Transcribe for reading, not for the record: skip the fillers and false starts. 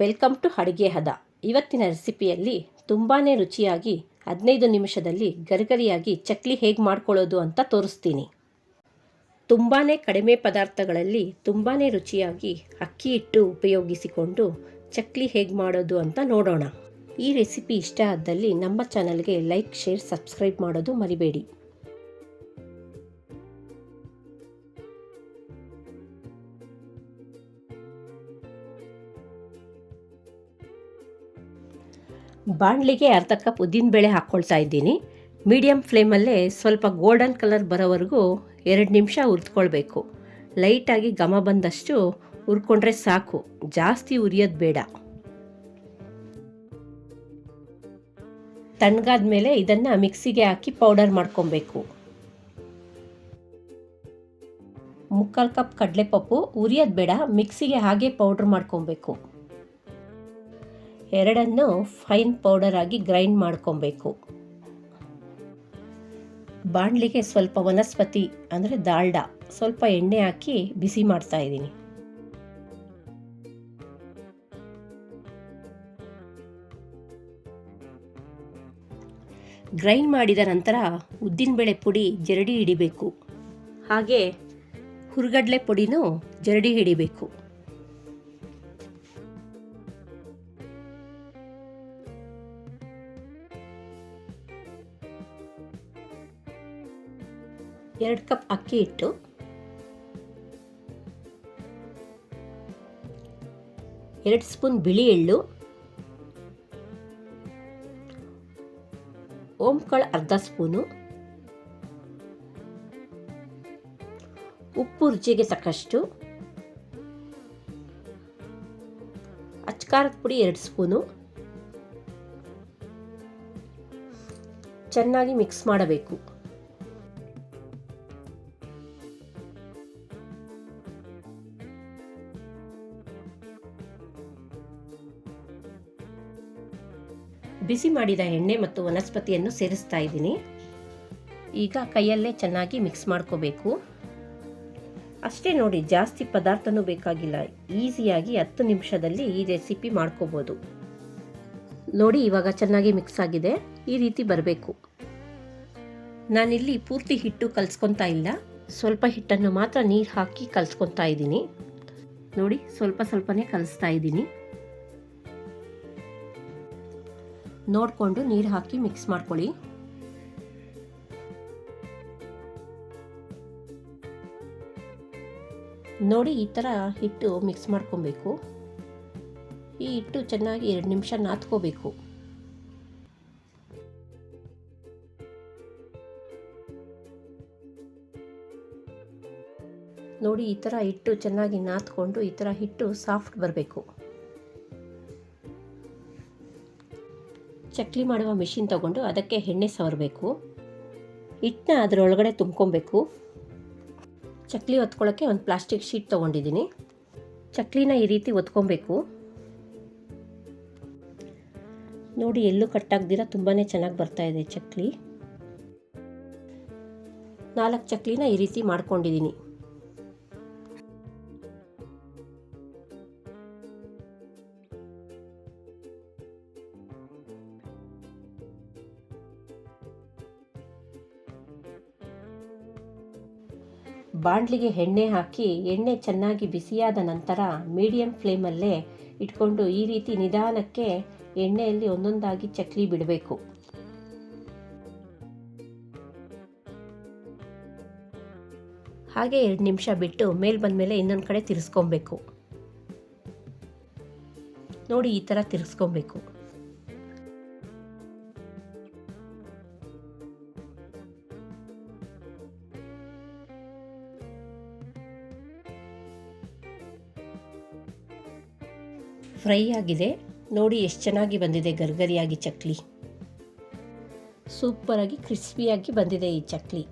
Welcome to ಅಡುಗೆ ಹದ. ಇವತ್ತಿನ ರೆಸಿಪಿಯಲ್ಲಿ ತುಂಬಾ ರುಚಿಯಾಗಿ 15 ನಿಮಿಷದಲ್ಲಿ ಗರಿಗರಿಯಾಗಿ ಚಕ್ಲಿ ಹೇಗೆ ಮಾಡ್ಕೊಳ್ಳೋದು ಅಂತ ತೋರಿಸ್ತೀನಿ. ತುಂಬಾ ಕಡಿಮೆ ಪದಾರ್ಥಗಳಲ್ಲಿ ತುಂಬಾ ರುಚಿಯಾಗಿ ಅಕ್ಕಿ ಹಿಟ್ಟು ಉಪಯೋಗಿಸಿಕೊಂಡು ಚಕ್ಲಿ ಹೇಗೆ ಮಾಡೋದು ಅಂತ ನೋಡೋಣ. ಈ ರೆಸಿಪಿ ಇಷ್ಟ ಆದಲ್ಲಿ ನಮ್ಮ ಚಾನಲ್ಗೆ ಲೈಕ್, ಶೇರ್, ಸಬ್ಸ್ಕ್ರೈಬ್ ಮಾಡೋದು ಮರಿಬೇಡಿ. ಬಾಣಲಿಗೆ ಅರ್ಧ ಕಪ್ ಉದ್ದಿನಬೇಳೆ ಹಾಕ್ಕೊಳ್ತಾ ಇದ್ದೀನಿ. ಮೀಡಿಯಮ್ ಫ್ಲೇಮಲ್ಲೇ ಸ್ವಲ್ಪ ಗೋಲ್ಡನ್ ಕಲರ್ ಬರೋವರೆಗೂ 2 ನಿಮಿಷ ಹುರಿದ್ಕೊಳ್ಬೇಕು. ಲೈಟಾಗಿ ಘಮ ಬಂದಷ್ಟು ಹುರ್ಕೊಂಡ್ರೆ ಸಾಕು, ಜಾಸ್ತಿ ಹುರಿಯೋದು ಬೇಡ. ತಣ್ಣಗಾದ ಮೇಲೆ ಇದನ್ನು ಮಿಕ್ಸಿಗೆ ಹಾಕಿ ಪೌಡರ್ ಮಾಡ್ಕೊಬೇಕು. 3/4 ಕಪ್ ಕಡಲೆಪಪ್ಪು, ಹುರಿಯೋದು ಬೇಡ, ಮಿಕ್ಸಿಗೆ ಹಾಗೆ ಪೌಡ್ರ್ ಮಾಡ್ಕೊಬೇಕು. ಎರಡನ್ನು ಫೈನ್ ಪೌಡರ್ ಆಗಿ ಗ್ರೈಂಡ್ ಮಾಡ್ಕೊಬೇಕು. ಬಾಣಲಿಗೆ ಸ್ವಲ್ಪ ವನಸ್ಪತಿ ಅಂದರೆ ದಾಲ್ಡಾ, ಸ್ವಲ್ಪ ಎಣ್ಣೆ ಹಾಕಿ ಬಿಸಿ ಮಾಡ್ತಾ ಇದ್ದೀನಿ. ಗ್ರೈಂಡ್ ಮಾಡಿದ ನಂತರ ಉದ್ದಿನಬೇಳೆ ಪುಡಿ ಜರಡಿ ಹಿಡಿಬೇಕು. ಹಾಗೆ ಹುರ್ಗಡ್ಲೆ ಪುಡಿನೂ ಜರಡಿ ಹಿಡಿಬೇಕು. ಎರಡು ಕಪ್ ಅಕ್ಕಿ ಹಿಟ್ಟು, 2 ಸ್ಪೂನ್ ಬಿಳಿ ಎಳ್ಳು, ಓಂಕಾಳು ಅರ್ಧ ಸ್ಪೂನು, ಉಪ್ಪು ರುಚಿಗೆ ತಕ್ಕಷ್ಟು, ಅಚ್ಕಾರದ ಪುಡಿ 2 ಸ್ಪೂನು. ಚೆನ್ನಾಗಿ ಮಿಕ್ಸ್ ಮಾಡಬೇಕು. ಬಿಸಿ ಮಾಡಿದ ಎಣ್ಣೆ ಮತ್ತು ವನಸ್ಪತಿಯನ್ನು ಸೇರಿಸ್ತಾ ಇದ್ದೀನಿ. ಈಗ ಕೈಯಲ್ಲೇ ಚೆನ್ನಾಗಿ ಮಿಕ್ಸ್ ಮಾಡ್ಕೋಬೇಕು. ಅಷ್ಟೇ ನೋಡಿ, ಜಾಸ್ತಿ ಪದಾರ್ಥನೂ ಬೇಕಾಗಿಲ್ಲ. ಈಸಿಯಾಗಿ 10 ನಿಮಿಷದಲ್ಲಿ ಈ ರೆಸಿಪಿ ಮಾಡ್ಕೋಬೋದು. ನೋಡಿ, ಇವಾಗ ಚೆನ್ನಾಗಿ ಮಿಕ್ಸ್ ಆಗಿದೆ. ಈ ರೀತಿ ಬರಬೇಕು. ನಾನಿಲ್ಲಿ ಪೂರ್ತಿ ಹಿಟ್ಟು ಕಲಿಸ್ಕೊತಾ ಇಲ್ಲ, ಸ್ವಲ್ಪ ಹಿಟ್ಟನ್ನು ಮಾತ್ರ ನೀರು ಹಾಕಿ ಕಲಿಸ್ಕೊತಾ ಇದ್ದೀನಿ. ನೋಡಿ, ಸ್ವಲ್ಪ ಸ್ವಲ್ಪನೇ ಕಲಿಸ್ತಾ ಇದ್ದೀನಿ. ನೋಡಿಕೊಂಡು ನೀರು ಹಾಕಿ ಮಿಕ್ಸ್ ಮಾಡ್ಕೊಳ್ಳಿ. ನೋಡಿ, ಈ ಥರ ಹಿಟ್ಟು ಮಿಕ್ಸ್ ಮಾಡ್ಕೊಬೇಕು. ಈ ಹಿಟ್ಟು ಚೆನ್ನಾಗಿ 2 ನಿಮಿಷ ನಾದ್ಕೋಬೇಕು. ನೋಡಿ, ಈ ಥರ ಹಿಟ್ಟು ಚೆನ್ನಾಗಿ ನಾದ್ಕೊಂಡು ಈ ಥರ ಹಿಟ್ಟು ಸಾಫ್ಟ್ ಬರಬೇಕು. ಚಕ್ಲಿ ಮಾಡುವ ಮಿಷಿನ್ ತಗೊಂಡು ಅದಕ್ಕೆ ಎಣ್ಣೆ ಸವರಬೇಕು. ಹಿಟ್ಟನ್ನ ಅದರೊಳಗಡೆ ತುಂಬ್ಕೊಬೇಕು. ಚಕ್ಲಿ ಒತ್ಕೊಳ್ಳೋಕ್ಕೆ ಒಂದು ಪ್ಲಾಸ್ಟಿಕ್ ಶೀಟ್ ತೊಗೊಂಡಿದ್ದೀನಿ. ಚಕ್ಲಿನ ಈ ರೀತಿ ಒತ್ಕೊಬೇಕು. ನೋಡಿ, ಎಲ್ಲೂ ಕಟ್ಟಾಗ್ದಿರ ತುಂಬಾ ಚೆನ್ನಾಗಿ ಬರ್ತಾ ಇದೆ ಚಕ್ಲಿ. 4 ಚಕ್ಲಿನ ಈ ರೀತಿ ಮಾಡ್ಕೊಂಡಿದ್ದೀನಿ. ಬಾಣಲಿಗೆ ಎಣ್ಣೆ ಹಾಕಿ ಎಣ್ಣೆ ಚೆನ್ನಾಗಿ ಬಿಸಿಯಾದ ನಂತರ ಮೀಡಿಯಂ ಫ್ಲೇಮಲ್ಲೇ ಇಟ್ಕೊಂಡು ಈ ರೀತಿ ನಿಧಾನಕ್ಕೆ ಎಣ್ಣೆಯಲ್ಲಿ ಒಂದೊಂದಾಗಿ ಚಕ್ಲಿ ಬಿಡಬೇಕು. ಹಾಗೆ 2 ನಿಮಿಷ ಬಿಟ್ಟು ಮೇಲೆ ಬಂದಮೇಲೆ ಇನ್ನೊಂದು ಕಡೆ ತಿರ್ಸ್ಕೊಬೇಕು. ನೋಡಿ, ಈ ಥರ ತಿರ್ಸ್ಕೊಬೇಕು. ಫ್ರೈ ಆಗಿದೆ. ನೋಡಿ, ಎಷ್ಟು ಚೆನ್ನಾಗಿ ಬಂದಿದೆ ಗರಿಗರಿಯಾಗಿ ಚಕ್ಲಿ. ಸೂಪರಾಗಿ ಕ್ರಿಸ್ಪಿಯಾಗಿ ಬಂದಿದೆ ಈ ಚಕ್ಲಿ.